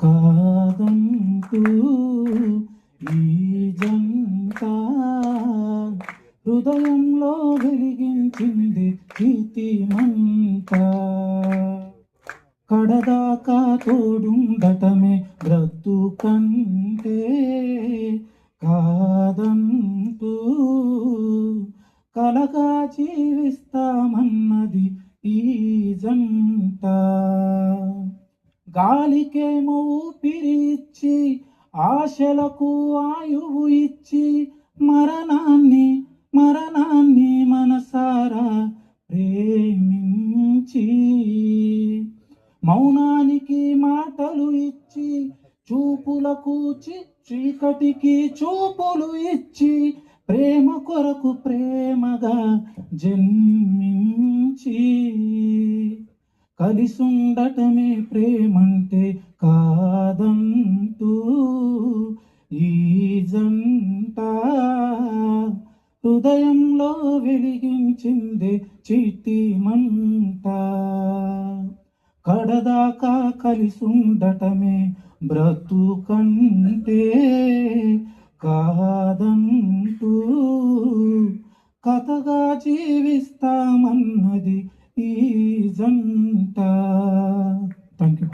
కాదంటూ ఈ జంట హృదయంలో వెలిగించింది ప్రీతిమంట. కడదాకా తోడుండటమే బ్రతుకంటే కాదంటూ కలగా జీవిస్తామన్నది ఈ జంట. గాలికేమో ఊపిరి ఇచ్చి ఆశలకు ఆయువు ఇచ్చి మరణాన్ని మనసారా ప్రేమించి మౌనానికి మాటలు ఇచ్చి చూపులకు చీకటికి చూపులు ఇచ్చి ప్రేమ కొరకు ప్రేమగా జన్మించి కలిసుండటమే ప్రేమంటే కాదంటూ ఈ జంట హృదయంలో వెలిగించింది చితిమంట. కడదాకా కలిసుండటమే బ్రతుకంటే కాదంటూ కథగా జీవిస్తామన్నది ఈ జంట. Thank you.